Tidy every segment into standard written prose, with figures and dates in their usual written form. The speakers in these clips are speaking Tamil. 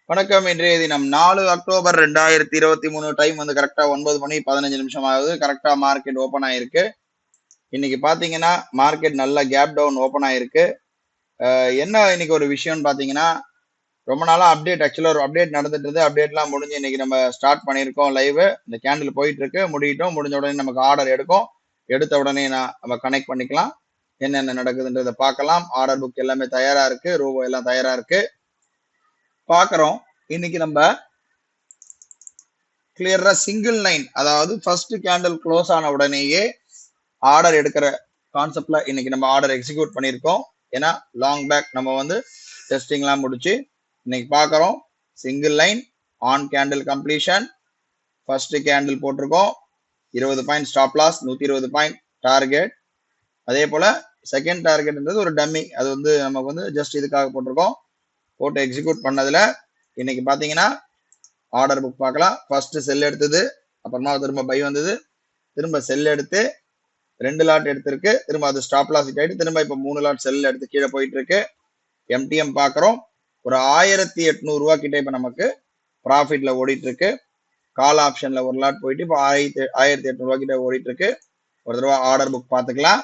வணக்கம். இன்றைய தினம் 4 அக்டோபர் 2023. டைம் வந்து கரெக்டா 9 மணி 15 நிமிஷம் ஆகுது. கரெக்டா மார்க்கெட் ஓபன் ஆயிருக்கு. இன்னைக்கு பாத்தீங்கன்னா மார்க்கெட் நல்ல கேப் டவுன் ஓபன் ஆயிருக்கு. என்ன இன்னைக்கு ஒரு விஷயம்னு பாத்தீங்கன்னா, ரொம்ப நாளா ஆக்சுவலா ஒரு அப்டேட் நடந்துட்டு இருந்து, அப்டேட்லாம் முடிஞ்சு இன்னைக்கு நம்ம ஸ்டார்ட் பண்ணியிருக்கோம் லைவ். இந்த கேண்டில் போயிட்டு இருக்கு, முடியட்டும். முடிஞ்ச உடனே நமக்கு ஆர்டர் எடுக்கும். எடுத்த உடனே நம்ம கனெக்ட் பண்ணிக்கலாம். என்னென்ன நடக்குதுன்றதை பார்க்கலாம். ஆர்டர் புக் எல்லாமே தயாரா இருக்கு, ரோபோ எல்லாம் தயாரா இருக்கு. பாக்குறோம். இன்னைக்கு நம்ம கிளியரா சிங்கிள் லைன், அதாவது ஃபர்ஸ்ட் கேண்டில் க்ளோஸ் ஆன உடனேயே ஆர்டர் எடுக்கிற கான்செப்ட்ல இன்னைக்கு நம்ம ஆர்டர் எக்ஸிக்யூட் பண்ணியிருக்கோம். ஏன்னா லாங் பேக் நம்ம வந்து டெஸ்டிங்லாம் முடிச்சு இன்னைக்கு பார்க்குறோம். Single line on candle completion. First candle போட்டிருக்கோம். 20 point stop loss, 120 point target. அதே போல செகண்ட் டார்கெட்ன்றது ஒரு டம்மி, அது வந்து நமக்கு வந்து ஜஸ்ட் இதுக்காக போட்டிருக்கோம். போட்டு எக்ஸிக்யூட் பண்ணதுல இன்னைக்கு பாத்தீங்கன்னா ஆர்டர் புக் பார்க்கலாம். ஃபர்ஸ்ட் செல் எடுத்தது, அப்புறமா திரும்ப பை வந்தது, திரும்ப செல் எடுத்து 2 லாட் எடுத்திருக்கு, திரும்ப அது ஸ்டாப் லாஸ் ஹிட் ஆயிட்டு திரும்ப இப்ப 3 லாட் செல் எடுத்து கீழே போயிட்டு இருக்கு. எம்டிஎம் பாக்குறோம். ஒரு 1800 ரூபாய் கிட்ட இப்ப நமக்கு ப்ராஃபிட்ல ஓடிட்டு இருக்கு. கால் ஆப்ஷன்ல ஒரு லாட் போயிட்டு இப்போ 1800 ரூபாய் கிட்ட ஓடிட்டு இருக்கு. ஒரு தடவை ஆர்டர் புக் பார்த்துக்கலாம்.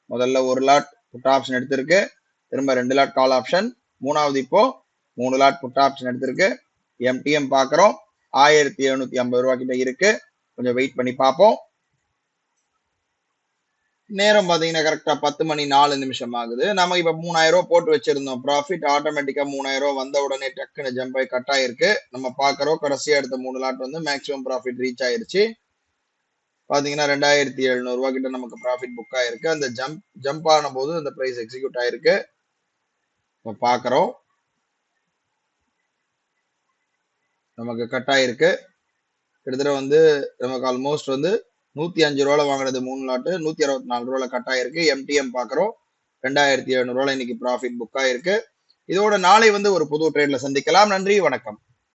முதல்ல ஒரு லாட் புட் ஆப்ஷன் எடுத்திருக்கு, திரும்ப 2 லாட் கால் ஆப்ஷன், மூணாவது இப்போ 3 லாட் புட் ஆப்ஷன் எடுத்திருக்கு. எம்டிஎம் பாக்குறோம். 1750 ரூபாய் கிட்ட இருக்கு. கொஞ்சம் வெயிட் பண்ணி பார்ப்போம். நேரம் பாத்தீங்கன்னா கரெக்டா 10 மணி 4 நிமிஷம் ஆகுது. நம்ம இப்ப 3000 ரூபாய் போட்டு வச்சிருந்தோம் ப்ராஃபிட். ஆட்டோமேட்டிக்கா 3000 ரூபாய் வந்த உடனே டக்குன்னு ஜம்ப் ஆகி கட் ஆயிருக்கு. நம்ம பாக்குறோம் கடைசியா எடுத்த 3 லாட் வந்து மேக்ஸிமம் ப்ராஃபிட் ரீச் ஆயிருச்சு. பாத்தீங்கன்னா 2700 ரூபாய் கிட்ட நமக்கு ப்ராஃபிட் புக் ஆயிருக்கு. அந்த ஜம்ப் ஆன போது அந்த பிரைஸ் எக்ஸிக்யூட் ஆயிருக்கு. இப்ப பாக்குறோம் நமக்கு கட் ஆயிருக்கு. கிட்டத்தட்ட வந்து நமக்கு ஆல்மோஸ்ட் வந்து 105 ரூபாய் வாங்கினது 3 லாட்டு 164 ரூபாய் கட் ஆயிருக்கு. எம்டிஎம் பாக்குறோம் 2700 ரூபாய் இன்னைக்கு ப்ராஃபிட் புக் ஆயிருக்கு. இதோட நாளை வந்து ஒரு புது ட்ரேட்ல சந்திக்கலாம். நன்றி, வணக்கம்.